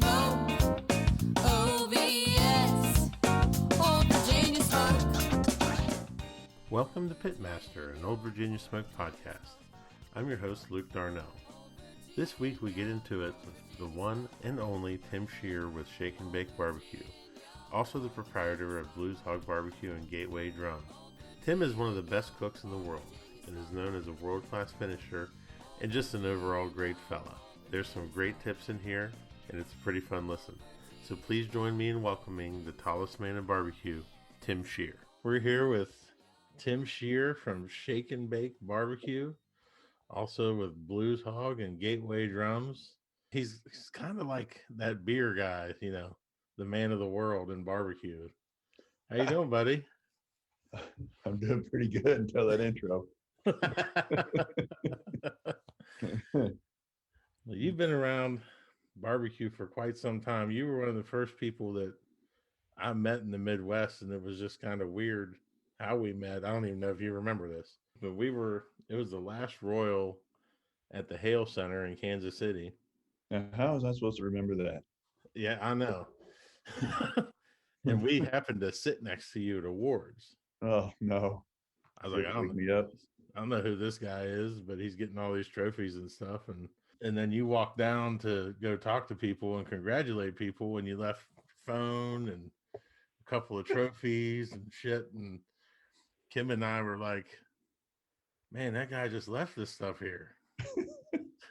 smoke. OVS, Old Virginia smoke. Welcome to Pitmaster, an Old Virginia Smoke podcast. I'm your host, Luke Darnell. This week we get into it with the one and only Tim Scheer with Shake and Bake BBQ, also the proprietor of Blues Hog Barbecue and Gateway Drums. Tim is one of the best cooks in the world and is known as a world-class finisher and just an overall great fella. There's some great tips in here, and it's a pretty fun listen. So please join me in welcoming the tallest man in barbecue, Tim Scheer. We're here with Tim Scheer from Shake and Bake BBQ, also with Blues Hog and Gateway Drums. He's kind of like that beer guy, you know, the man of the world in barbecue. How you doing, buddy? I'm doing pretty good until that intro. Well, you've been around barbecue for quite some time. You were one of the first people that I met in the Midwest, and it was just kind of weird how we met. I don't even know if you remember this, but it was the last Royal at the Hale Center in Kansas City. Now, how was I supposed to remember that? Yeah, I know. And we happened to sit next to you at awards. Oh, no. I was like, I me up. don't know who this guy is, but he's getting all these trophies and stuff. And then you walked down to go talk to people and congratulate people, and you left your phone and a couple of trophies and shit. And Kim and I were like, man, that guy just left this stuff here.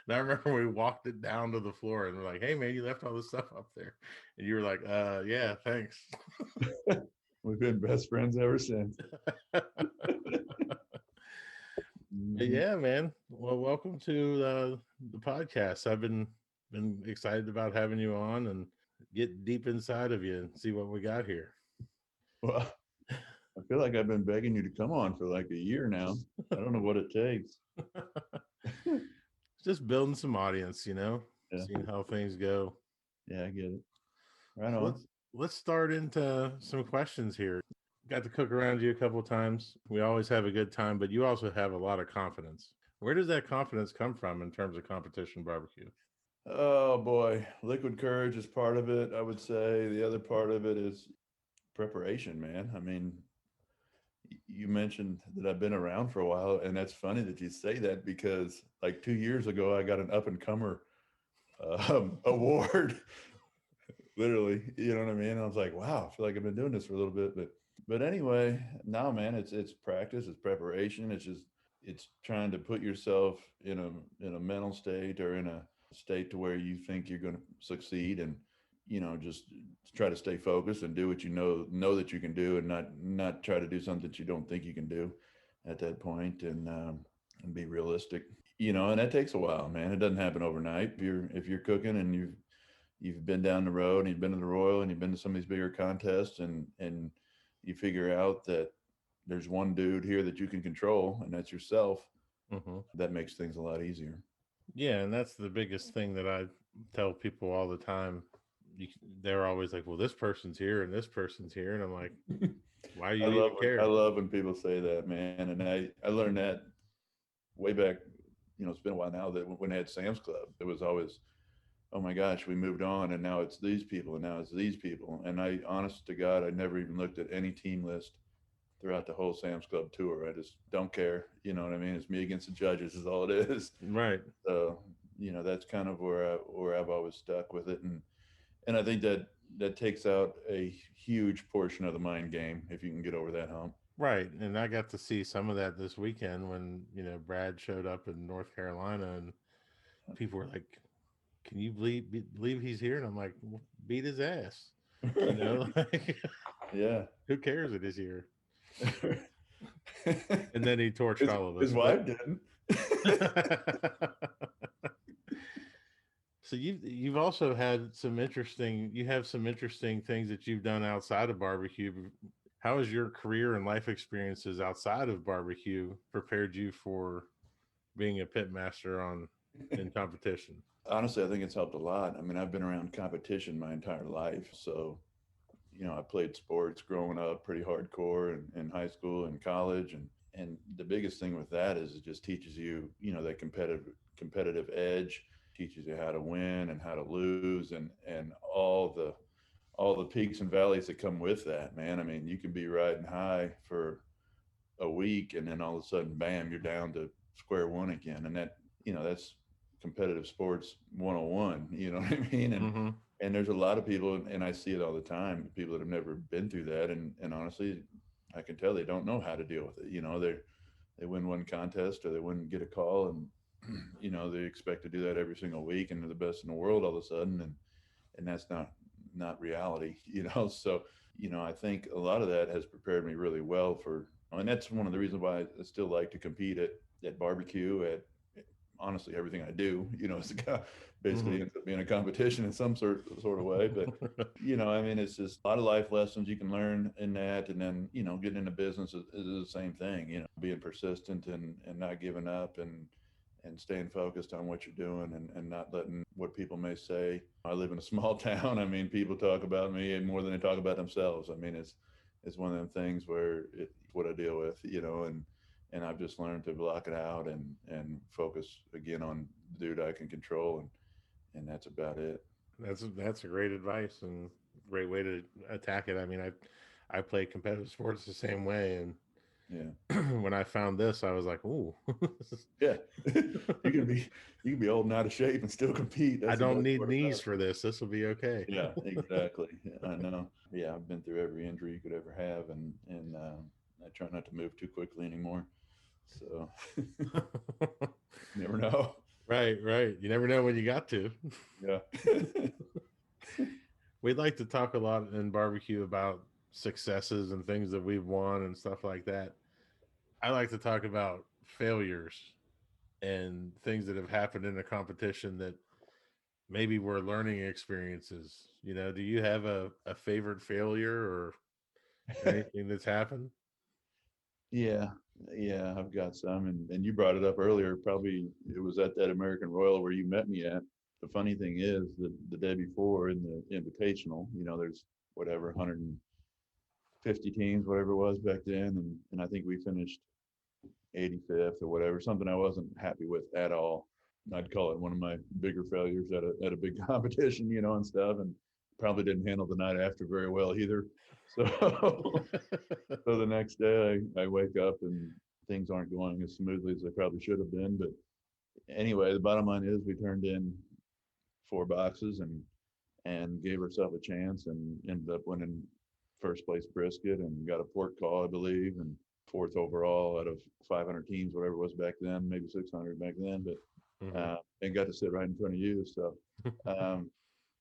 And I remember we walked it down to the floor and we're like, hey, man, you left all this stuff up there. And you were like, yeah, thanks. We've been best friends ever since. Yeah, man. Well, welcome to the podcast. I've been excited about having you on and get deep inside of you and see what we got here. Well, I feel like I've been begging you to come on for like a year now. I don't know what it takes. Just building some audience, you know, Yeah. Seeing how things go. Yeah, I get it. Right So on. let's start into some questions here. Got to cook around you a couple of times. We always have a good time, but you also have a lot of confidence. Where does that confidence come from in terms of competition barbecue? Oh, boy. Liquid courage is part of it, I would say. The other part of it is preparation, man. I mean, you mentioned that I've been around for a while, and that's funny that you say that because like 2 years ago, I got an up-and-comer award. Literally, you know what I mean? I was like, wow, I feel like I've been doing this for a little bit, but anyway, no, man, it's practice, it's preparation, it's trying to put yourself in a mental state or in a state to where you think you're going to succeed, and you know, just try to stay focused and do what you know that you can do, and not try to do something that you don't think you can do at that point, and be realistic, you know, and that takes a while, man. It doesn't happen overnight. If you're cooking and you've been down the road and you've been to the Royal and you've been to some of these bigger contests and you figure out that there's one dude here that you can control, and that's yourself. Mm-hmm. That makes things a lot easier. Yeah, and that's the biggest thing that I tell people all the time. They're always like, well, this person's here and this person's here. And I'm like, why do you even care? I love when people say that, man. And I learned that way back, you know, it's been a while now, that when I had Sam's Club, it was always, oh my gosh, we moved on and now it's these people and now it's these people. And I, honest to God, I never even looked at any team list throughout the whole Sam's Club tour. I just don't care. You know what I mean? It's me against the judges is all it is. Right. So, you know, that's kind of where I've always stuck with it. And I think that takes out a huge portion of the mind game if you can get over that hump. Right. And I got to see some of that this weekend when, you know, Brad showed up in North Carolina and people were like, can you believe he's here? And I'm like, well, beat his ass. You know, like, yeah. Who cares that he's here? And then he torched all of us. His wife didn't. So you've also had some interesting things that you've done outside of barbecue. How has your career and life experiences outside of barbecue prepared you for being a pit master in competition? Honestly, I think it's helped a lot. I mean, I've been around competition my entire life. So, you know, I played sports growing up pretty hardcore in high school and college. And the biggest thing with that is it just teaches you, you know, that competitive edge. teaches you how to win and how to lose, and all the peaks and valleys that come with that, man. I mean, you can be riding high for a week, and then all of a sudden, bam, you're down to square one again. And that, that's competitive sports 101. You know what I mean? Mm-hmm. And there's a lot of people, and I see it all the time, people that have never been through that. And honestly, I can tell they don't know how to deal with it. They win one contest or they wouldn't get a call, and they expect to do that every single week and they're the best in the world all of a sudden. And that's not reality. So I think a lot of that has prepared me really well for, and that's one of the reasons why I still like to compete at barbecue, at honestly everything I do. It's basically ends up being a competition in some sort of way. But I mean, it's just a lot of life lessons you can learn in that. And then getting into business is the same thing. Being persistent and not giving up, and staying focused on what you're doing, and not letting what people may say. I live in a small town. I mean, people talk about me more than they talk about themselves. I mean, it's one of them things where it's what I deal with, and I've just learned to block it out and focus again on the dude I can control, and that's about it. That's a great advice and great way to attack it. I mean, I play competitive sports the same way, and Yeah. when I found this, I was like, "Ooh, Yeah. You can be old and out of shape and still compete. I That's the don't best need part about knees it. for this. This will be okay." Yeah, exactly. Yeah, I know. Yeah, I've been through every injury you could ever have, and I try not to move too quickly anymore. So never know. Right, right. You never know when you got to. Yeah. We'd like to talk a lot in barbecue about successes and things that we've won and stuff like that. I like to talk about failures and things that have happened in a competition that maybe were learning experiences. Do you have a favorite failure or anything that's happened? Yeah, yeah, I've got some, and you brought it up earlier. Probably it was at that American Royal where you met me at. The funny thing is that the day before in the Invitational, there's whatever 150 teams, whatever it was back then, and I think we finished 85th or whatever, something I wasn't happy with at all. I'd call it one of my bigger failures at a big competition, and stuff, and probably didn't handle the night after very well either. So, so the next day I wake up and things aren't going as smoothly as they probably should have been. But anyway, the bottom line is we turned in 4 boxes and gave ourselves a chance and ended up winning first place brisket and got a pork call, I believe, and fourth overall out of 500 teams, whatever it was back then, maybe 600 back then, but Mhm. and got to sit right in front of you. So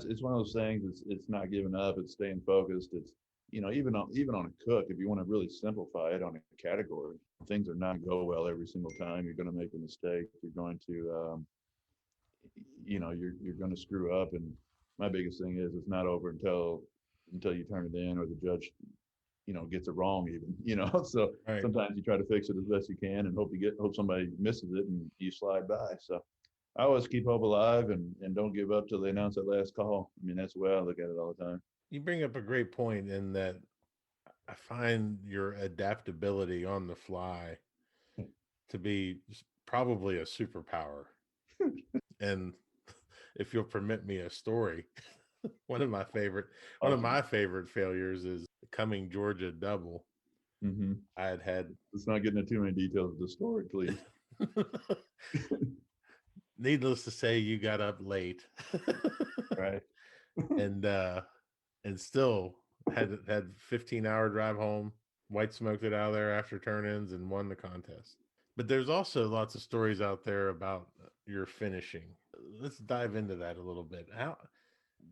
it's one of those things. It's not giving up. It's staying focused. It's even on a cook, if you want to really simplify it on a category, things are not go well every single time. You're going to make a mistake. You're going to you're going to screw up. And my biggest thing is it's not over until you turn it in or the judge gets it wrong even, so Right. sometimes you try to fix it as best you can and hope somebody misses it and you slide by. So I always keep hope alive and don't give up till they announce that last call. I mean, that's the way I look at it all the time. You bring up a great point in that I find your adaptability on the fly to be probably a superpower. And if you'll permit me a story, one of my favorite one of Awesome. my favorite failures is the coming Georgia double. Hmm. I had Let's not get into too many details of the story, please. had needless to say, you got up late, Right. and still had 15-hour drive home. White smoked it out of there after turn-ins and won the contest. But there's also lots of stories out there about your finishing. Let's dive into that a little bit.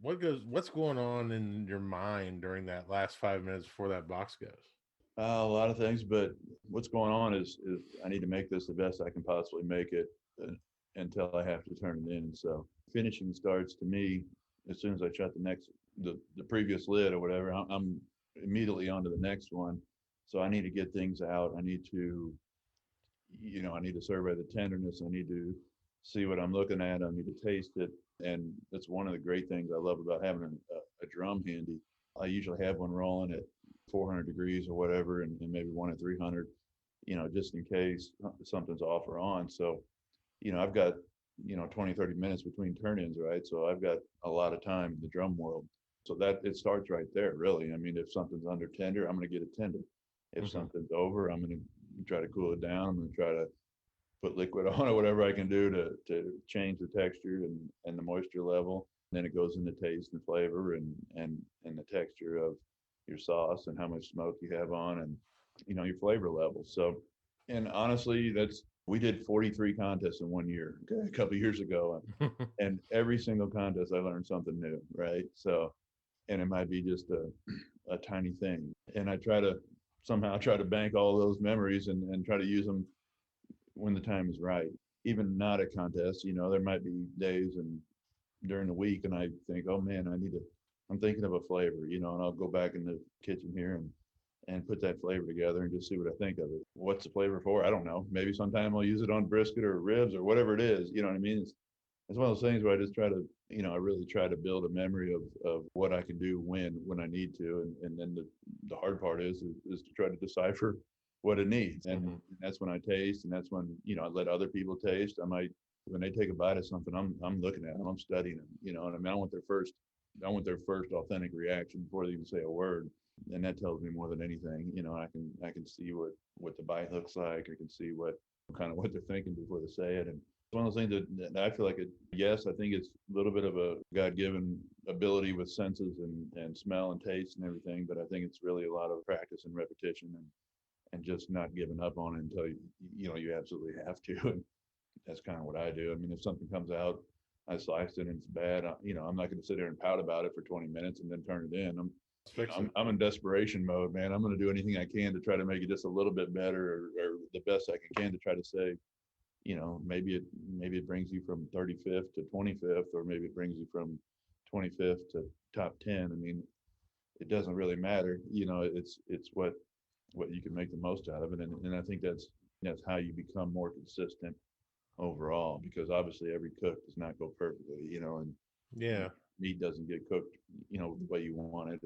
What's going on in your mind during that last 5 minutes before that box goes? A lot of things, but what's going on is I need to make this the best I can possibly make it until I have to turn it in. So finishing starts to me as soon as I shut the previous lid or whatever. I'm immediately on to the next one. So I need to get things out. I need to survey the tenderness. I need to see what I'm looking at. I need to taste it. And that's one of the great things I love about having a drum handy. I usually have one rolling at 400 degrees or whatever, and maybe one at 300, just in case something's off or on. So, I've got 20, 30 minutes between turn-ins, right? So I've got a lot of time in the drum world. So that it starts right there, really. I mean, if something's under tender, I'm going to get it tender. If Hmm. something's over, I'm going to try to cool it down. I'm going to try to put liquid on it, whatever I can do to change the texture and the moisture level. And then it goes into taste and flavor and the texture of your sauce and how much smoke you have on and your flavor level. So, and honestly, that's we did 43 contests in one year, okay, a couple of years ago, and every single contest I learned something new, right? So, and it might be just a tiny thing, and I try to somehow try to bank all those memories and try to use them when the time is right. Even not at contests, there might be days and during the week, and I think, oh man, I'm thinking of a flavor, and I'll go back in the kitchen here and put that flavor together and just see what I think of it. What's the flavor for? I don't know. Maybe sometime I'll use it on brisket or ribs or whatever it is. You know what I mean? It's one of those things where I just try to, I really try to build a memory of what I can do when I need to. And then the hard part is to try to decipher what it needs. And Hmm. that's when I taste, and that's when, I let other people taste. I might, when they take a bite of something, I'm looking at them, I'm studying them, and I mean, I want their first authentic reaction before they even say a word. And that tells me more than anything. I can see what the bite looks like. I can see what kind of what they're thinking before they say it. And it's one of those things that I feel like yes, I think it's a little bit of a God-given ability with senses and smell and taste and everything, but I think it's really a lot of practice and repetition and just not giving up on it until you absolutely have to. And that's kind of what I do. I mean, if something comes out, I sliced it and it's bad, I'm not going to sit there and pout about it for 20 minutes and then turn it in. Let's fix it. I'm in desperation mode, man. I'm going to do anything I can to try to make it just a little bit better or the best I can to try to say, maybe it brings you from 35th to 25th, or maybe it brings you from 25th to top 10. I mean, it doesn't really matter. It's what you can make the most out of it, and I think that's how you become more consistent overall, because obviously every cook does not go perfectly, and Yeah. meat doesn't get cooked, the way you want it,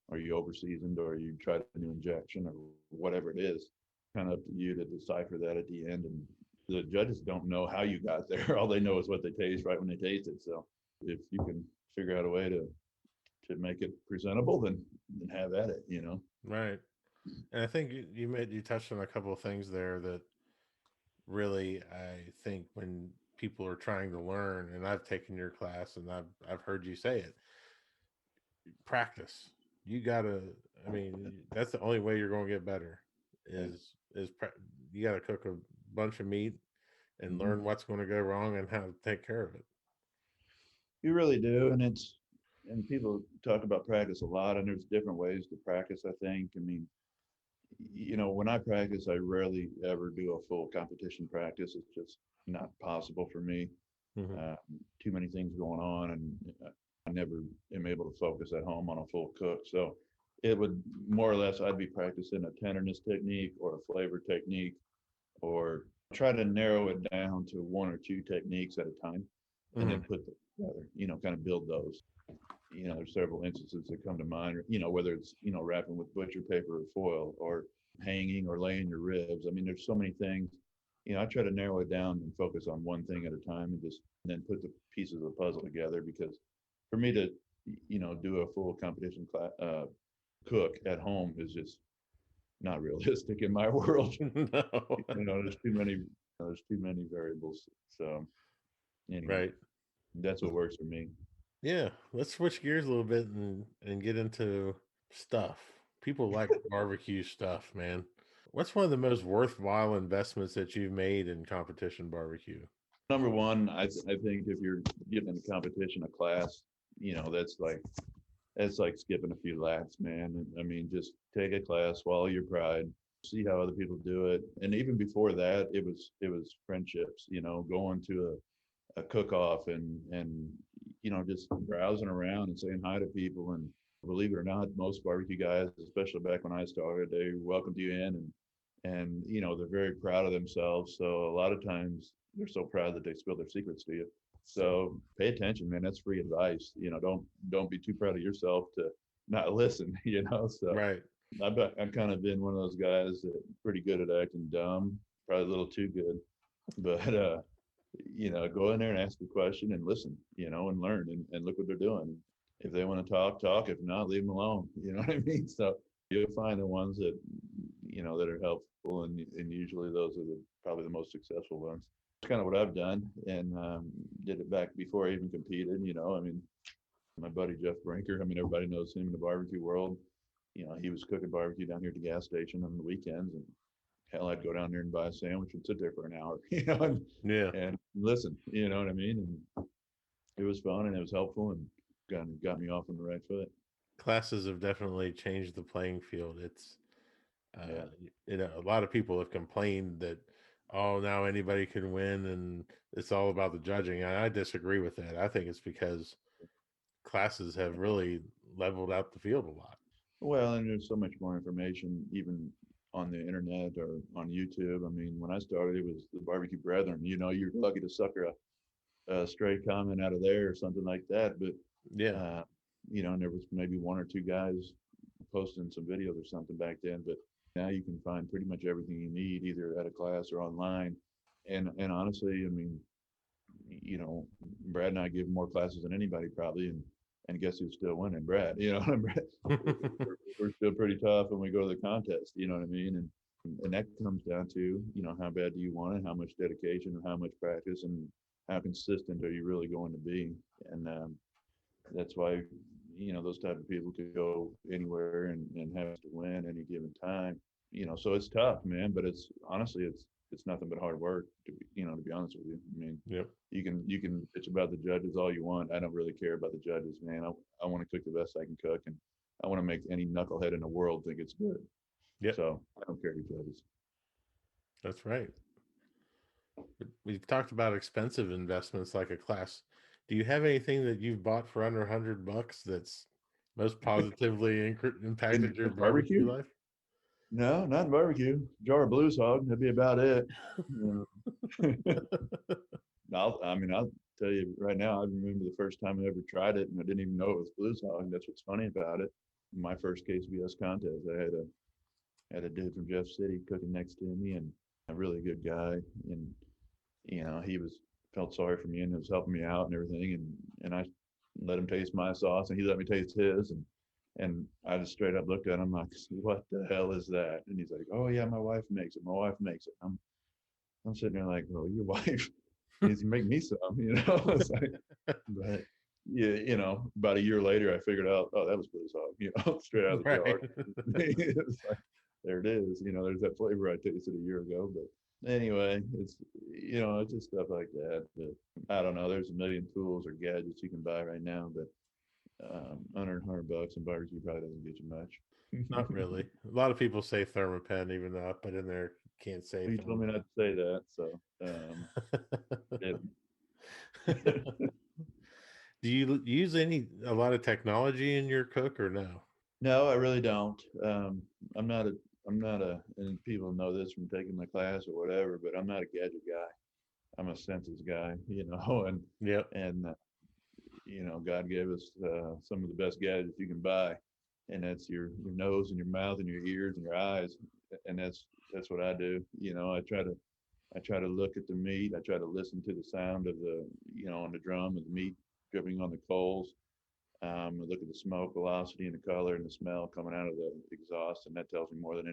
or you over seasoned, or you tried a new injection, or whatever it is. Kind of up to you to decipher that at the end. And the judges don't know how you got there. All they know is what they taste right when they taste it. So if you can figure out a way to make it presentable, then have at it. Right. And I think you touched on a couple of things there that really, I think when people are trying to learn, and I've taken your class and I've heard you say it, practice. You gotta. I mean, that's the only way you're going to get better. Yeah. You got to cook a bunch of meat and Mhm. learn what's going to go wrong and how to take care of it. You really do, and people talk about practice a lot, and there's different ways to practice. I think. I mean, when I practice, I rarely ever do a full competition practice. It's just not possible for me. Hmm. Uh, Too many things going on, and I never am able to focus at home on a full cook. So it would more or less, I'd be practicing a tenderness technique or a flavor technique, or try to narrow it down to one or two techniques at a time, and Hmm. then put them together. Kind of build those. There's several instances that come to mind. Whether it's wrapping with butcher paper or foil, or hanging or laying your ribs. I mean, there's so many things. I try to narrow it down and focus on one thing at a time, and just then put the pieces of the puzzle together. Because for me to do a full competition cook at home is just not realistic in my world. No. There's too many variables. So anyway, Right. that's what works for me. Yeah. Let's switch gears a little bit and get into stuff. People like barbecue stuff, man. What's one of the most worthwhile investments that you've made in competition barbecue? Number one, I think if you're giving a competition a class, that's like skipping a few laps, man. I mean, just take a class, swallow your pride, see how other people do it. And even before that, it was friendships, going to a cook off and just browsing around and saying hi to people. And believe it or not, most barbecue guys, especially back when I started, they welcomed you in, and they're very proud of themselves. So a lot of times they're so proud that they spill their secrets to you. So pay attention, man. That's free advice. Don't be too proud of yourself to not listen. So Right. I've kind of been one of those guys that pretty good at acting dumb, probably a little too good, but go in there and ask a question and listen, and learn and look what they're doing. If they want to talk, talk. If not, leave them alone. You know what I mean? So you'll find the ones that, that are helpful, and usually those are probably the most successful ones. It's kind of what I've done, and did it back before I even competed. I mean, my buddy Jeff Brinker. I mean, everybody knows him in the barbecue world. He was cooking barbecue down here at the gas station on the weekends, and hell, I'd go down there and buy a sandwich and sit there for an hour, Yeah. and listen. You know what I mean? And it was fun and it was helpful and got me off on the right foot. Classes have definitely changed the playing field. It's Yeah. a lot of people have complained that, oh, now anybody can win and it's all about the judging. I disagree with that. I think it's because classes have really leveled out the field a lot. Well, and there's so much more information even on the internet or on YouTube. I mean, when I started, it was the Barbecue Brethren. You're lucky to sucker a stray comment out of there or something like that. But Yeah. uh, and there was maybe one or two guys posting some videos or something back then. But now you can find pretty much everything you need either at a class or online. And honestly, I mean, Brad and I give more classes than anybody probably, and guess who's still winning? Brad. Brad, we're still pretty tough when we go to the contest. You know what I mean? And that comes down to how bad do you want it, how much dedication, and how much practice, and how consistent are you really going to be? And that's why those type of people could go anywhere and have to win any given time. So it's tough, man. But it's honestly it's nothing but hard work. To be honest with you. I mean, Yep. you can bitch about the judges all you want. I don't really care about the judges, man. I want to cook the best I can cook, and I want to make any knucklehead in the world think it's good. Yep. So I don't care who judges. That's right. We've talked about expensive investments like a class. Do you have anything that you've bought for under $100 that's most positively impacted your In barbecue barbecue? life? No, not in barbecue. Jar of Blues Hog. That'd be about it. I'll tell you right now. I remember the first time I ever tried it, and I didn't even know it was Blues Hog. That's what's funny about it. My first KCBS contest, I had a dude from Jeff City cooking next to me, and a really good guy, and he was felt sorry for me and was helping me out and everything, and I let him taste my sauce, and he let me taste his, and I just straight up looked at him like, "What the hell is that?" And he's like, "Oh yeah, my wife makes it. My wife makes it." I'm sitting there like, "Well, your wife needs to make me some," It's like, but yeah, about a year later, I figured out, oh, that was Blues Hog, straight out of the jar. Right. It's like, there it is. There's that flavor I tasted a year ago. But anyway, it's just stuff like that. But I don't know. There's a million tools or gadgets you can buy right now, but under $100 in barbecue probably doesn't get you much. Not really. A lot of people say Thermapen, even though I put in there can't say You told me not to say that, so Do you use a lot of technology in your cook or no? no, I really don't. I'm not a and people know this from taking my class or whatever, but I'm not a gadget guy. I'm a senses guy, and Yep. and God gave us some of the best gadgets you can buy, and that's your nose and your mouth and your ears and your eyes, and that's what I do. I try to look at the meat. I try to listen to the sound of on the drum of the meat dripping on the coals. I look at the smoke velocity and the color and the smell coming out of the exhaust, and that tells me more than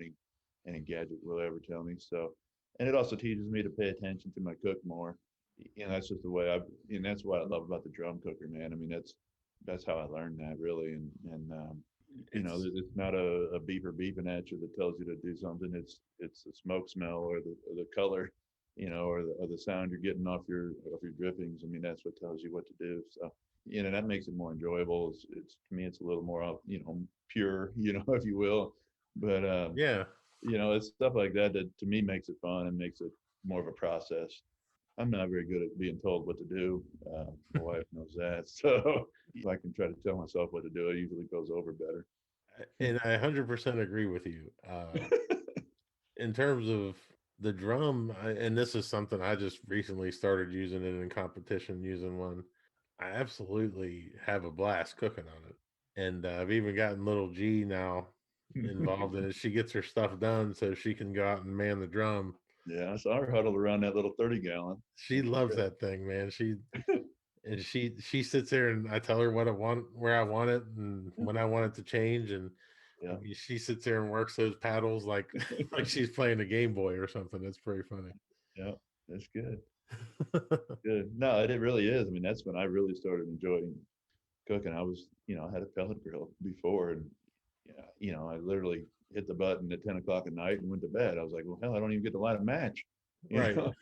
any gadget will ever tell me. So, and it also teaches me to pay attention to my cook more. That's just the way and that's what I love about the drum cooker, man. I mean, that's how I learned that really, It's it's not a beeper beeping at you that tells you to do something. It's the smoke smell or the color, or the sound you're getting off your drippings. I mean, that's what tells you what to do. So, that makes it more enjoyable. It's to me, it's a little more, pure, if you will. But yeah. it's stuff like that to me makes it fun and makes it more of a process. I'm not very good at being told what to do. My wife knows that. So if I can try to tell myself what to do, it usually goes over better. And I 100% agree with you. In terms of the drum, and this is something I just recently started using it in competition, using one. I absolutely have a blast cooking on it. And I've even gotten little G now involved in it. She gets her stuff done so she can go out and man the drum. Yeah, I saw her huddled around that little 30-gallon. She loves that thing, man. She sits there and I tell her what I want, where I want it, and when I want it to change. And I Yeah, mean, she sits there and works those paddles like like she's playing a Game Boy or something. That's pretty funny. yeah, that's good. Good. No, it really is. I mean, that's when I really started enjoying cooking. I was, I had a pellet grill before, and yeah, I literally hit the button at 10 o'clock at night and went to bed. I was like, well, hell, I don't even get to light a match. You Right. know,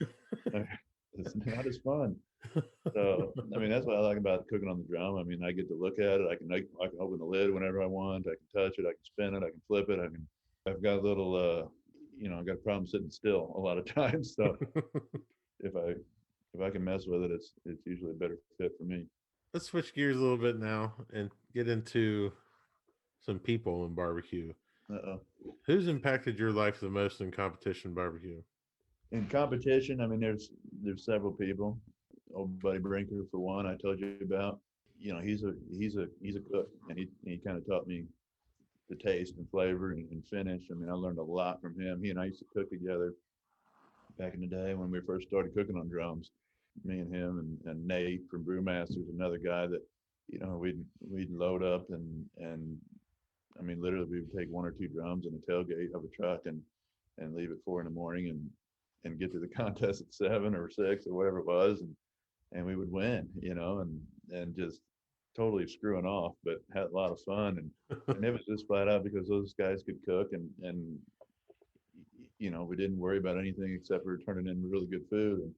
it's not as fun. So, I mean, that's what I like about cooking on the drum. I mean, I get to look at it. I can open the lid whenever I want. I can touch it. I can spin it. I can flip it. I've got a little, I've got a problem sitting still a lot of times. So if I, if I can mess with it, it's usually a better fit for me. Let's switch gears a little bit now and get into some people in barbecue. Uh-oh. Who's impacted your life the most in competition barbecue? In competition, I mean, there's several people. Old buddy Brinker, for one, I told you about. He's a cook, and he kind of taught me the taste and flavor and finish. I mean, I learned a lot from him. He and I used to cook together back in the day when we first started cooking on drums. Me and him and Nate from Brewmasters, another guy that, we'd load up and I mean, literally we would take one or two drums in a tailgate of a truck and leave at 4 in the morning and get to the contest at 7 or 6 or whatever it was, and we would win, and just totally screwing off, but had a lot of fun, and it was just flat out because those guys could cook, and we didn't worry about anything except for turning in really good food,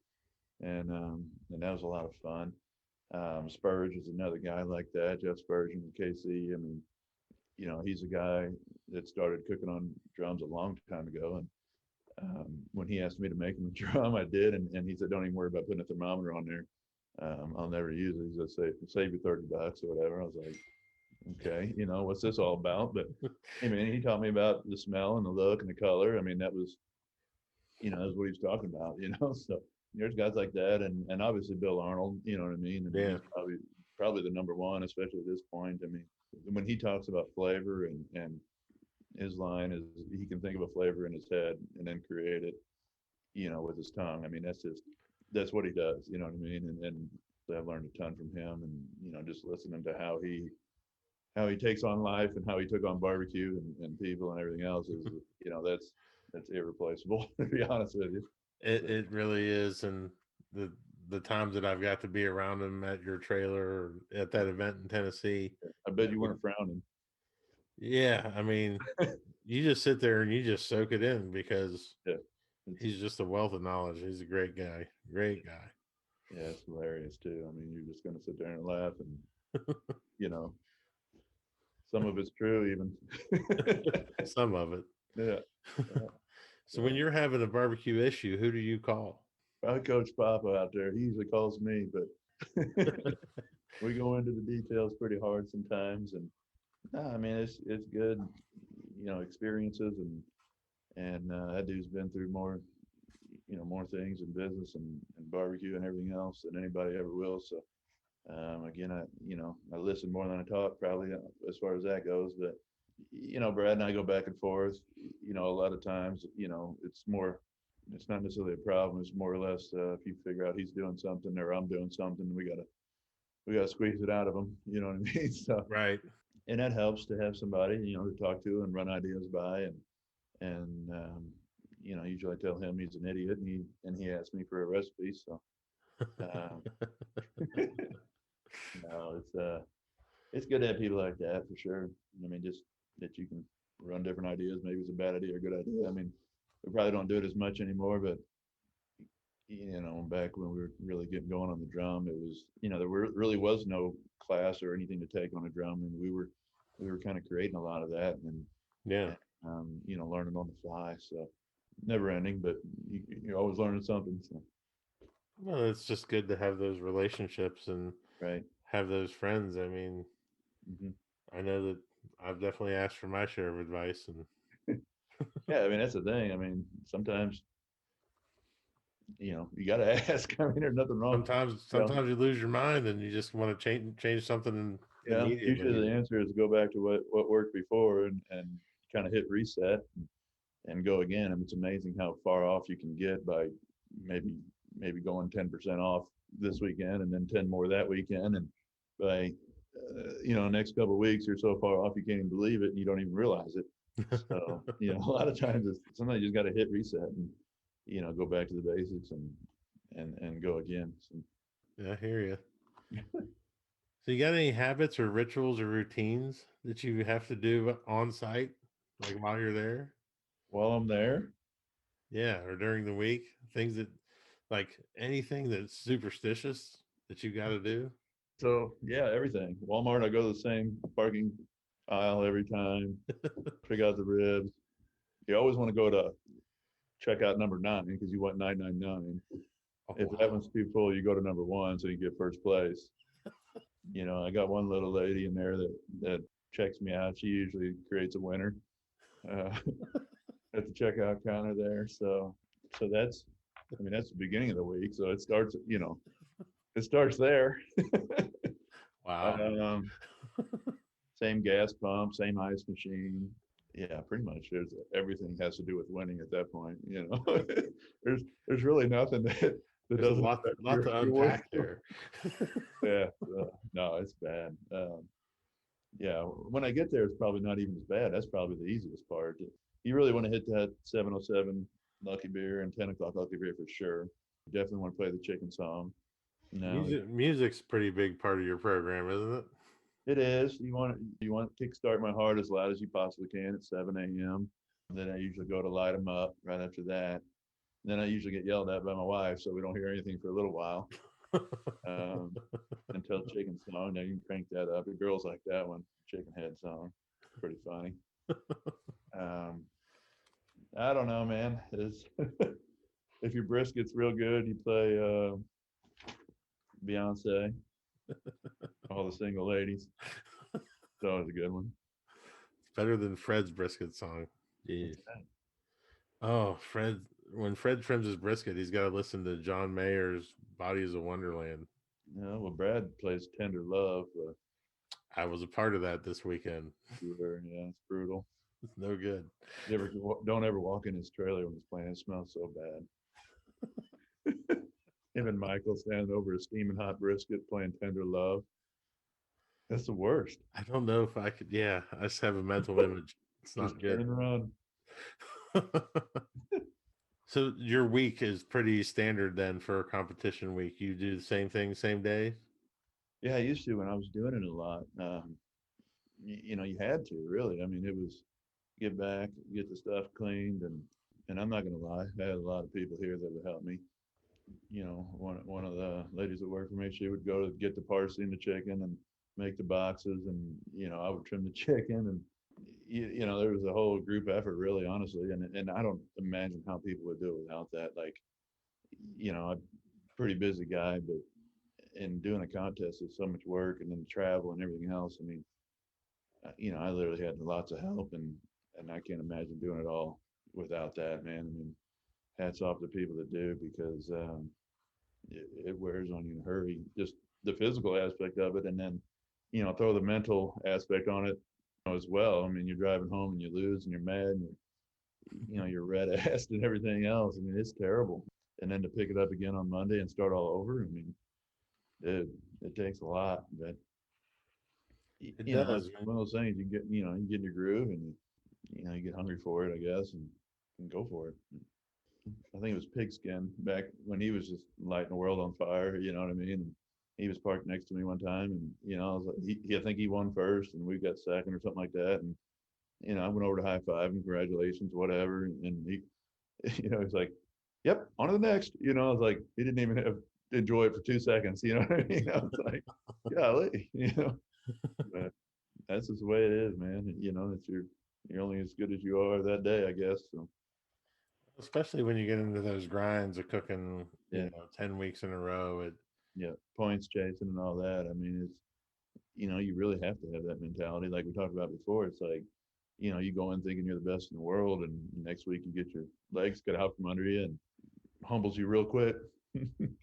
and that was a lot of fun. Spurge is another guy like that. Jeff Spurgeon in KC. I mean, he's a guy that started cooking on drums a long time ago, and when he asked me to make him a drum, I did, and he said, "Don't even worry about putting a thermometer on there. I'll never use it." He said, "Save you $30 or whatever." I was like, "Okay, what's this all about?" But I mean, he taught me about the smell and the look and the color. I mean, that's what he was talking about. So there's guys like that, and obviously Bill Arnold. You know what I mean? And Yeah. he's probably the number one, especially at this point. I mean, when he talks about flavor and his line is he can think of a flavor in his head and then create it, with his tongue. I mean, that's what he does. You know what I mean? And I've learned a ton from him, and just listening to how he takes on life and how he took on barbecue and people and everything else is, that's irreplaceable. To be honest with you. It it really is, and the the times that I've got to be around him at your trailer or at that event in Tennessee. I bet I you mean, weren't frowning. yeah, I mean, you just sit there and you just soak it in because Yeah, it's he's just a wealth of knowledge. He's a great guy, great guy. yeah, it's hilarious too. I mean, you're just gonna sit there and laugh, and you know, some of it's true even. Some of it. Yeah, yeah. So when So you're having a barbecue issue, who do you call? I coach Papa out there. He usually calls me, but we go into the details pretty hard sometimes. And no, I mean it's good, experiences, and that dude's been through more things in business and barbecue and everything else than anybody ever will. So again, I listen more than I talk, probably, as far as that goes. But Brad and I go back and forth. A lot of times, it's not necessarily a problem. It's more or less, if you figure out he's doing something or I'm doing something, we gotta squeeze it out of him. You know what I mean? So, Right. and that helps to have somebody, to talk to and run ideas by, and usually I tell him he's an idiot, and he asks me for a recipe. So, um, it's good to have people like that for sure. I mean, just that you can run different ideas. Maybe it's a bad idea or a good idea. I mean, we probably don't do it as much anymore, but back when we were really getting going on the drum, it was, really was no class or anything to take on a drum, and we were kind of creating a lot of that, Yeah. and learning on the fly. So never ending, but you're always learning something. So, Well, it's just good to have those relationships and right. have those friends. I mean, Hmm. I know that I've definitely asked for my share of advice, and Yeah, I mean that's the thing. I mean, sometimes you got to ask. I mean, there's nothing wrong. sometimes You know, sometimes you lose your mind and you just want to change something usually immediately. the answer is go back to what worked before and kind of hit reset. and go again. And it's amazing how far off you can get by maybe maybe going 10% off this weekend and then 10 more that weekend. And by next couple of weeks you're so far off you can't even believe it and you don't even realize it. So a lot of times sometimes you just got to hit reset and go back to the basics and go again. So, Yeah, I hear you. So you got any habits or rituals or routines that you have to do on site, like while you're there? while I'm there, Yeah, or during the week, things that like anything that's superstitious that you got to do. so yeah, everything. Walmart, I go to the same parking aisle every time, pick out the ribs. You always want to go to checkout number 9 because you want 999. Oh, If that wow. one's too full, you go to number 1 so you get first place. I got one little lady in there that checks me out. She usually creates a winner uh, at the checkout counter there. So that's the beginning of the week. So it starts there. Wow. Um, Same gas pump, same ice machine. Yeah, pretty much. Everything has to do with winning at that point. There's really nothing that There's a doesn't lot, affect lot to your work. unpack there. Yeah, no, it's bad. Yeah, when I get there, it's probably not even as bad. That's probably the easiest part. You really want to hit that 7:07 Lucky Beer and 10 o'clock Lucky Beer for sure. You definitely want to play the chicken song. No, Music's a pretty big part of your program, isn't it? it is. You want to kickstart my heart as loud as you possibly can at 7 a.m. Then I usually go to light them up right after that. Then I usually get yelled at by my wife, so we don't hear anything for a little while um, until chicken song. Now you can crank that up. The girls like that one, chicken head song. Pretty funny. Um, I don't know, man. If your brisket's real good, you play Beyonce, all the single ladies. It's always a good one. It's better than Fred's brisket song. What's Jeez. that? Oh, Fred, when Fred trims his brisket, he's got to listen to John Mayer's Body is a Wonderland. Well, Brad plays Tender Love. I was a part of that this weekend. Yeah, it's brutal. It's no good. Don't ever walk in his trailer when he's playing. It smells so bad. Him and Michael standing over a steaming hot brisket playing Tender Love. That's the worst. I don't know if I could. Yeah, I just have a mental image. It's Just not good. turn around. So your week is pretty standard then for a competition week. You do the same thing, same day. Yeah, I used to when I was doing it a lot. You had to really. I mean, it was get back, get the stuff cleaned, and I'm not gonna lie, I had a lot of people here that would help me. One of the ladies that worked for me, she would go to get the parsley and the chicken and make the boxes, and I would trim the chicken, and there was a whole group effort, really, honestly, and I don't imagine how people would do it without that. Like, I'm a pretty busy guy, but in doing a contest is so much work, and then the travel and everything else. I mean, I literally had lots of help, and I can't imagine doing it all without that, man. I mean, hats off to people that do because it wears on you in a hurry. Just the physical aspect of it, and then throw the mental aspect on it as well. I mean, you're driving home and you lose and you're mad and you're red assed and everything else. I mean, it's terrible. And then to pick it up again on Monday and start all over. I mean, it takes a lot, but It does, it's man. one of those things you get in your groove and you get hungry for it, I guess, and go for it. I think it was Pigskin back when he was just lighting the world on fire. You know what I mean? And he was parked next to me one time, and I was like, I think he won first, and we got second or something like that. And I went over to high five him, congratulations, whatever. And he, he's like, "Yep, on to the next." I was like, he didn't even have to enjoy it for 2 seconds. You know what I mean? I was like, golly, But that's just the way it is, man. It's you're only as good as you are that day, I guess. So Especially when you get into those grinds of cooking, yeah, 10 weeks in a row. yeah, points chasing and all that. I mean, it's you really have to have that mentality. Like we talked about before, it's like, you go in thinking you're the best in the world, and next week you get your legs cut out from under you and humbles you real quick.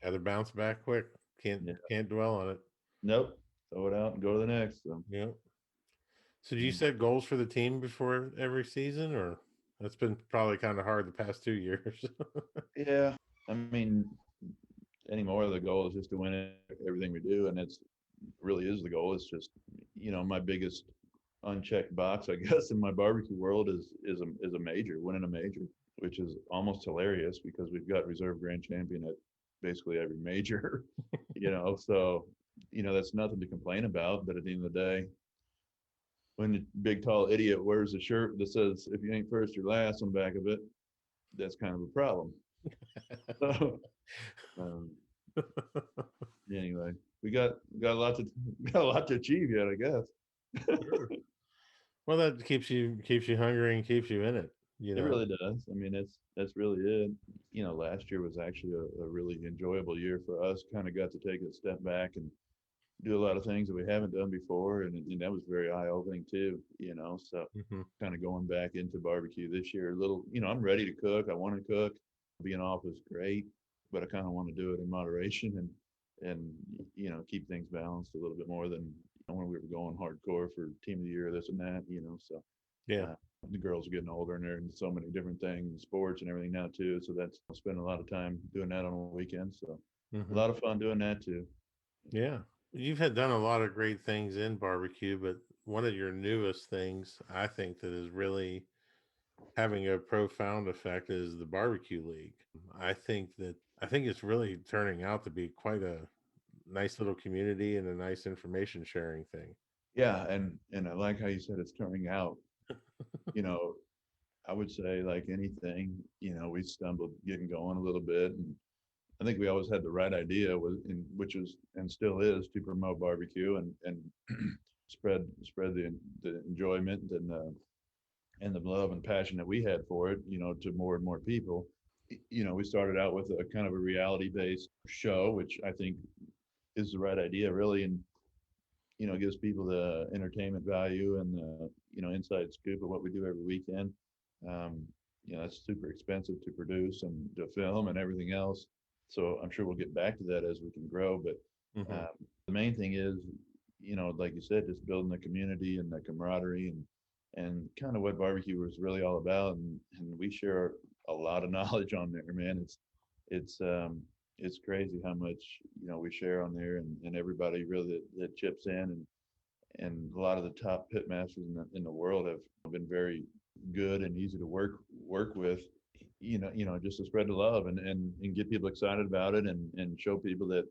Got to bounce back quick. Can't Yeah. can't dwell on it. Nope. Throw it out and go to the next. So Yeah. So do you yeah. set goals for the team before every season, or That's been probably kind of hard the past 2 years. Yeah, I mean, anymore the goal is just to win everything we do, and it's really is the goal. It's just, my biggest unchecked box, I guess, in my barbecue world is a major, winning a major, which is almost hilarious because we've got reserve grand champion at basically every major, so that's nothing to complain about. But at the end of the day, when the big tall idiot wears a shirt that says if you ain't first you're last on the back of it, that's kind of a problem. So um, anyway, we got a lot to got a lot to achieve yet, I guess. Sure. Well, that keeps you hungry and keeps you in it. It really does. I mean, that's really it. Last year was actually a really enjoyable year for us. Kind of got to take a step back and do a lot of things that we haven't done before, and that was very eye opening too. So Mhm. kind of going back into barbecue this year. A little, I'm ready to cook. I want to cook. Being off is great, but I kind of want to do it in moderation and keep things balanced a little bit more than when we were going hardcore for team of the year, this and that. So Yeah. uh, the girls are getting older and they're in so many different things, sports and everything now too. So that's I spend a lot of time doing that on the weekends. So a Hmm. lot of fun doing that too. Yeah. You've had done a lot of great things in barbecue, but one of your newest things I think that is really having a profound effect is the barbecue league. I think it's really turning out to be quite a nice little community and a nice information sharing thing. Yeah, and I like how you said it's turning out. You know, I would say like anything, we stumbled getting going a little bit, and I think we always had the right idea, which is and still is to promote barbecue and spread the enjoyment and the love and passion that we had for it, to more and more people. We started out with a kind of a reality based show, which I think is the right idea, really, and gives people the entertainment value and the inside scoop of what we do every weekend. Um, that's super expensive to produce and to film and everything else. So I'm sure we'll get back to that as we can grow. But Hmm. the main thing is, like you said, just building the community and the camaraderie and kind of what barbecue was really all about. And we share a lot of knowledge on there, man. It's crazy how much we share on there, and everybody really that chips in, and a lot of the top pit masters in the world have been very good and easy to work with. Just to spread the love and get people excited about it and show people that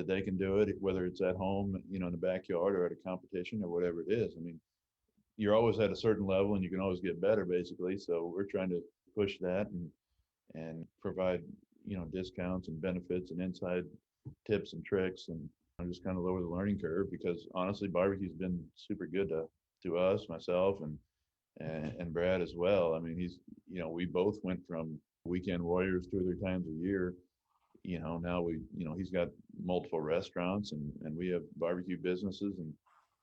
they can do it, whether it's at home, in the backyard or at a competition or whatever it is. I mean, you're always at a certain level and you can always get better, basically. So we're trying to push that and provide discounts and benefits and inside tips and tricks, and just kind of lower the learning curve, because honestly barbecue's been super good to us, myself and Brad as well. I mean, he's we both went from weekend warriors 2 or 3 times a year. Now he's got multiple restaurants, and we have barbecue businesses,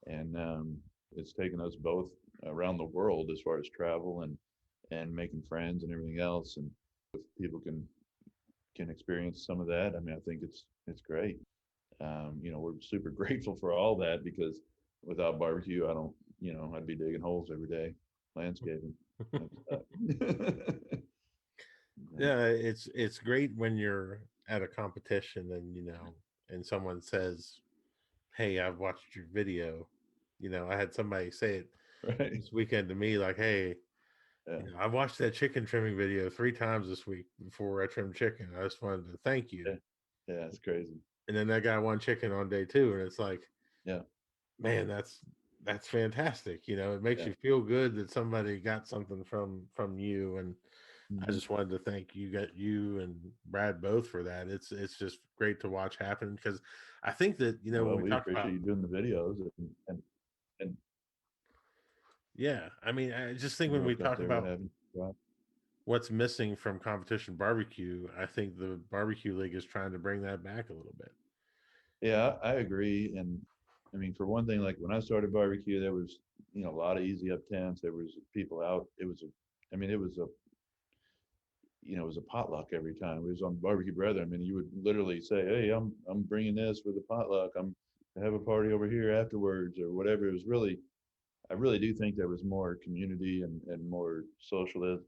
and it's taken us both around the world as far as travel and making friends and everything else. And if people can experience some of that, I mean, I think it's great. We're super grateful for all that, because without barbecue, I don't, I'd be digging holes every day, landscaping. Yeah, it's great when you're at a competition and and someone says, "Hey, I've watched your video." I had somebody say it Right. this weekend to me, like, "Hey, Yeah. I watched that chicken trimming video 3 times this week before I trimmed chicken. I just wanted to thank you." Yeah. Yeah. It's crazy. And then that guy won chicken on day 2, and it's like, Yeah. man, that's fantastic. It makes Yeah. you feel good that somebody got something from you. And I Mhm. just wanted to thank you and Brad both for that. It's just great to watch happen, because I think that when Well, we we talk appreciate about, you doing the videos and yeah, I mean, I just think you when we broke up talk there. What about happened? Right. what's missing from competition barbecue, I think the barbecue league is trying to bring that back a little bit. Yeah, I agree. And I mean, for one thing, like when I started barbecue, there was, a lot of easy up tents. There was people out. I mean, it was a potluck every time. It was on Barbecue Brother. I mean, you would literally say, "Hey, I'm bringing this for the potluck. I'm to have a party over here afterwards," or whatever. It was really I really do think there was more community and more social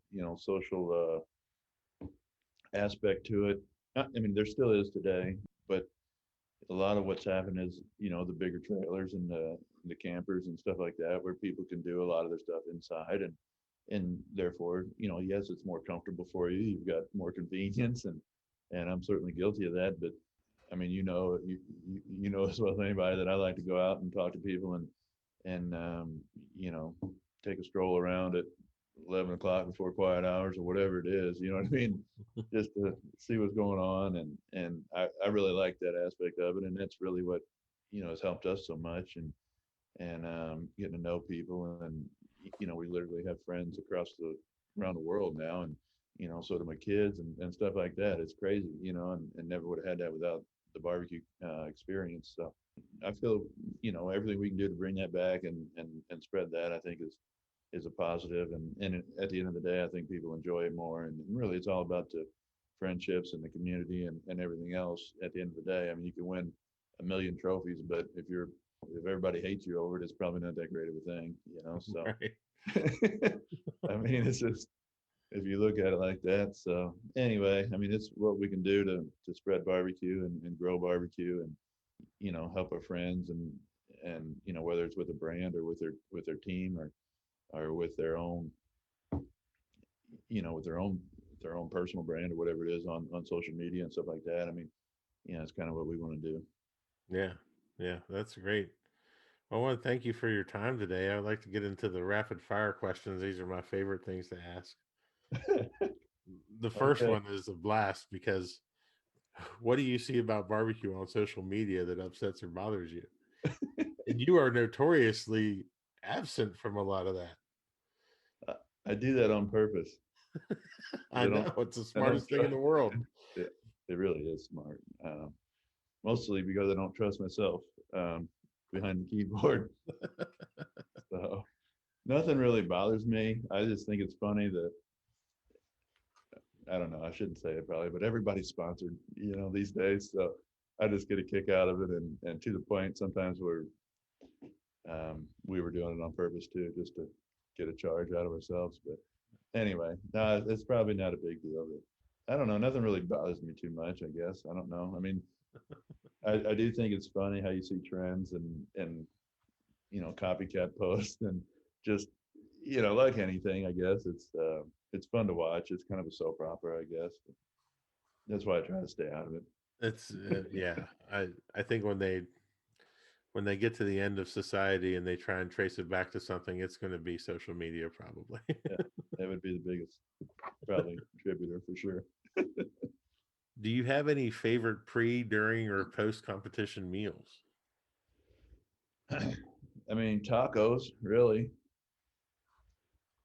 aspect to it. I mean, there still is today, but a lot of what's happened is, the bigger trailers and the campers and stuff like that, where people can do a lot of their stuff inside, and therefore, yes, it's more comfortable for you. You've got more convenience, and I'm certainly guilty of that. But I mean, you know as well as anybody that I like to go out and talk to people and you know take a stroll around at 11 o'clock before quiet hours or whatever it is. You know what I mean? Just to see what's going on, and I really like that aspect of it, and that's really what has helped us so much, and getting to know people, and we literally have friends around the world now, and so do my kids and stuff like that. It's crazy, and never would have had that without the barbecue experience. So I feel everything we can do to bring that back and spread that, I think is a positive, and at the end of the day, I think people enjoy it more, and really it's all about the friendships and the community and everything else. At the end of the day, I mean, you can win a million trophies, but if everybody hates you over it, it's probably not that great of a thing, so Right. I mean, it's just, if you look at it like that. So anyway, I mean, it's what we can do to spread barbecue and grow barbecue, and help our friends, and whether it's with a brand or with their team, or with their own with their own personal brand or whatever it is on social media and stuff like that. I mean, it's kind of what we want to Yeah. Yeah. That's great. I want to thank you for your time today. I'd like to get into the rapid fire questions. These are my favorite things to ask. do. The first Okay. one is a blast because what do you see about barbecue on social media that upsets or bothers you? And you are notoriously absent from a lot of that. I, I do that on purpose because I know it's the I don't smartest thing in trust. the world. It, it really is smart. Mostly because I don't trust myself behind the keyboard. So nothing really bothers me. I just think it's funny that, I don't know, I shouldn't say it probably, but everybody's sponsored, these days. So I just get a kick out of it, and to the point sometimes where we were doing it on purpose too, just to get a charge out of ourselves. But anyway, no, it's probably not a big deal. But I don't know. Nothing really bothers me too much, I guess. I don't know. I mean, I do think it's funny how you see trends and copycat posts, and just like anything, I guess it's fun to watch. It's kind of a soap opera, I guess. That's why I try to stay out of it. It's yeah. I think when they get to the end of society and they try and trace it back to something, it's going to be social media probably. Yeah, that would be the biggest probably contributor for sure. Do you have any favorite pre, during, or post competition meals? I mean, tacos, really,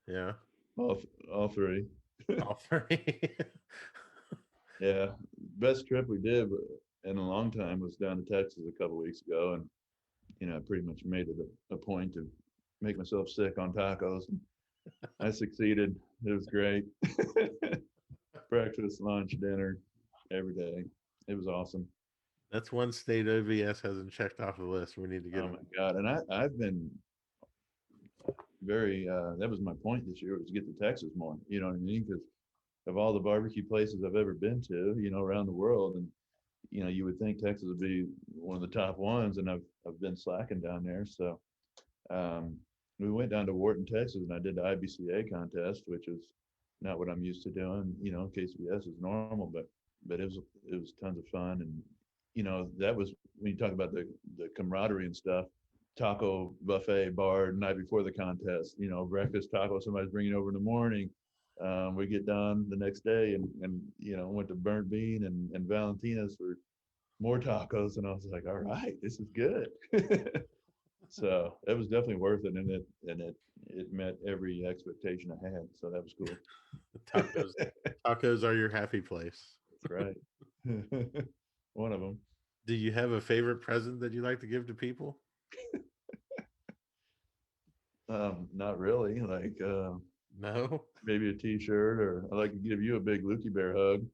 Yeah, all all three. all three. Yeah, best trip we did in a long time was down to Texas a couple weeks ago, and I pretty much made it a point to make myself sick on tacos. And I succeeded. It was great. Breakfast, lunch, dinner, every day. It was awesome. That's one state OVS hasn't checked off the list. We need to get Oh them. my God! And I've been very. That was my point this year, was to get to Texas more. You know what I mean? Because of all the barbecue places I've ever been to, around the world, and you would think Texas would be one of the top ones, and I've been slacking down there. So um, we went down to Wharton, Texas, and I did the IBCA contest, which is not what I'm used to doing. KCBS is normal, but it was tons of fun, and that was when you talk about the camaraderie and stuff. Taco buffet bar the night before the contest. Breakfast taco somebody's bringing over in the morning. We get done the next day, and went to Burnt Bean and Valentina's for more tacos, and I was like, all right, this is good. So it was definitely worth it, and it met every expectation I had. So that was cool. Tacos. Tacos are your happy place. That's right. One of them. Do you have a favorite present that you like to give to people? Not really. Like No. maybe a T-shirt, or I like to give you a big Lukey Bear hug.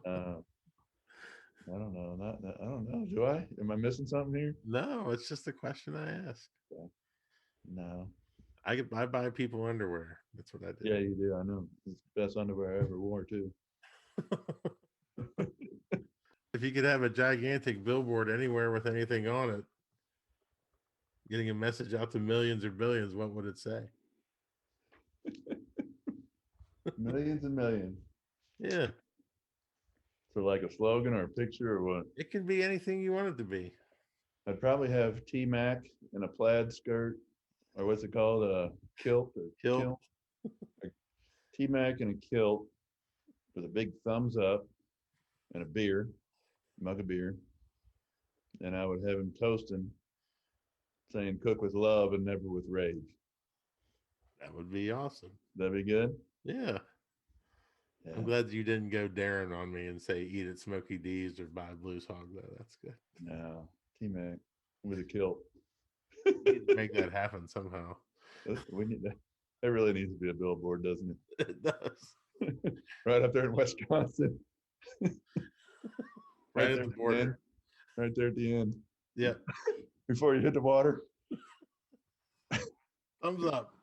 Uh, I don't know. I don't know. Do I? Am I missing something here? No, it's just a question I ask. Yeah. No. I buy people underwear. That's what I Yeah, you do. I know. It's the best underwear I ever wore too. do. If you could have a gigantic billboard anywhere with anything on it, getting a message out to millions or billions, what would it say? Millions and millions. Yeah, So like a slogan or a picture or what? it could be anything you want it to be. I'd probably have T Mac in a plaid skirt, or what's it called? A kilt or Kilt. kilt. T Mac in a kilt with a big thumbs up and a beer, mug of beer. And I would have him toasting, saying cook with love and never with rage. That would be awesome. That'd be good. Yeah. Yeah. I'm glad you didn't go Darren on me and say eat at Smoky D's or buy Blues Hog though. That's good. No, T Mac with a kilt. We need to make that happen somehow. We need that. That really needs to be a billboard, doesn't it? It does. Right up there in Wisconsin. Right at there the at border. end. Right there at the end. Yeah. Before you hit the water. Thumbs up.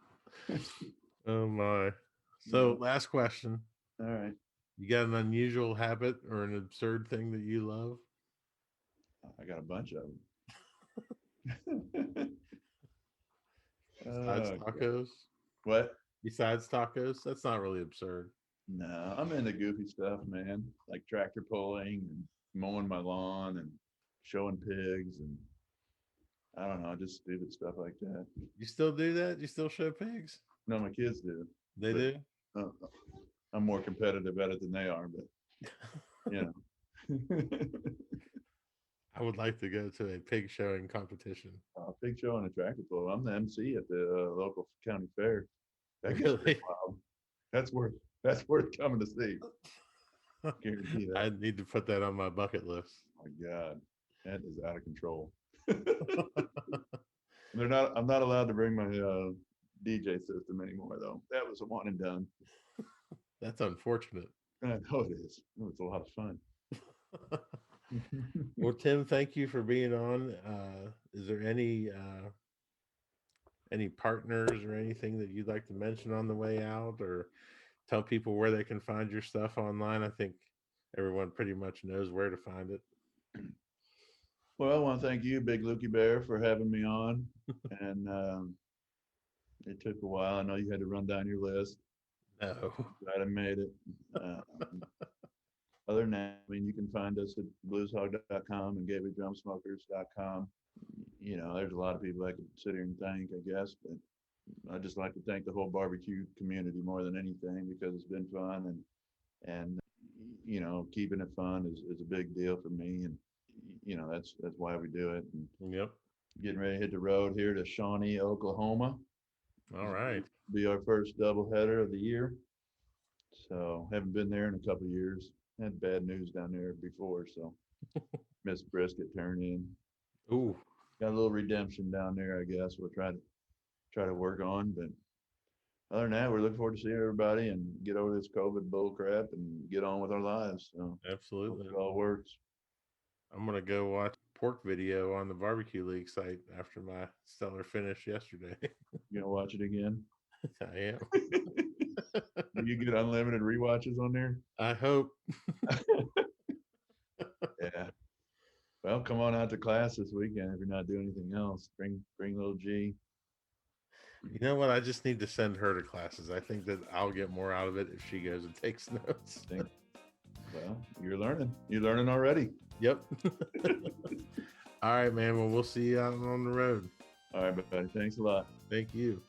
Oh my. So last question. All right. You got an unusual habit or an absurd thing that you love? I got a bunch of them. Besides Oh, God. tacos? What? Besides tacos? That's not really absurd. No, I'm into goofy stuff, man. Like tractor pulling and mowing my lawn and showing pigs and I don't know, just stupid stuff like that. You still do that? You still show pigs? No, my kids do. They But- do? I'm more competitive at it than they are, but you know. I would like to go to a pig showing competition. Pig show and a tractor pull. I'm the MC at the local county fair. That gets Really? pretty wild. That's worth coming to see. Guarantee that. I need to put that on my bucket list. Oh my God, that is out of control. I'm not allowed to bring my DJ system anymore though. That was a one and done. That's unfortunate. I know it is. Oh, it's a lot of fun. Well, Tim, thank you for being on. Is there any partners or anything that you'd like to mention on the way out, or tell people where they can find your stuff online? I think everyone pretty much knows where to find it. Well, I want to thank you, Big Lukey Bear, for having me on. And it took a while. I know you had to run down your list. No. Glad I made it. Other than that, I mean, you can find us at blueshog.com and gatewaydrumsmokers.com. You know, there's a lot of people I could sit here and thank, I guess, but I'd just like to thank the whole barbecue community more than anything because it's been fun and you know, keeping it fun is a big deal for me. And, you know, that's why we do it. And Yep. getting ready to hit the road here to Shawnee, Oklahoma. All right. Be our first doubleheader of the year. So haven't been there in a couple of years. Had bad news down there before, so missed brisket turn in. Ooh. Got a little redemption down there, I guess. We'll try to work on. But other than that, we're looking forward to seeing everybody and get over this COVID bull crap and get on with our lives. So Absolutely. hope it all works. I'm gonna go watch pork video on the barbecue league site after my stellar finish yesterday. You gonna watch it again? I am. Do you get unlimited rewatches on there? I hope. Yeah. Well, come on out to class this weekend if you're not doing anything else. Bring little G. You know what? I just need to send her to classes. I think that I'll get more out of it if she goes and takes notes. Well, you're learning. You're learning already. Yep. All right, man. Well, we'll see you out on the road. All right, buddy. Thanks a lot. Thank you.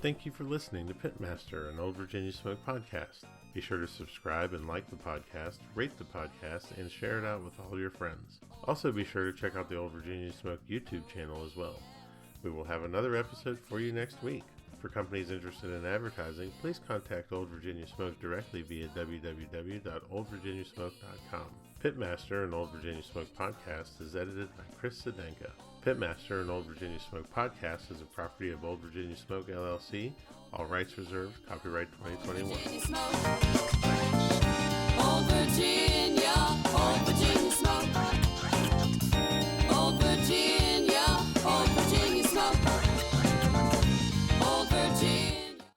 Thank you for listening to Pitmaster, an Old Virginia Smoke podcast. Be sure to subscribe and like the podcast, rate the podcast, and share it out with all your friends. Also, be sure to check out the Old Virginia Smoke YouTube channel as well. We will have another episode for you next week. For companies interested in advertising, please contact Old Virginia Smoke directly via www.oldvirginiasmoke.com. Pitmaster, an Old Virginia Smoke podcast, is edited by Chris Sedenka. Pitmaster, an Old Virginia Smoke podcast, is a property of Old Virginia Smoke LLC. All rights reserved. Copyright 2021. Virginia smoke. Old Virginia, Old Virginia smoke.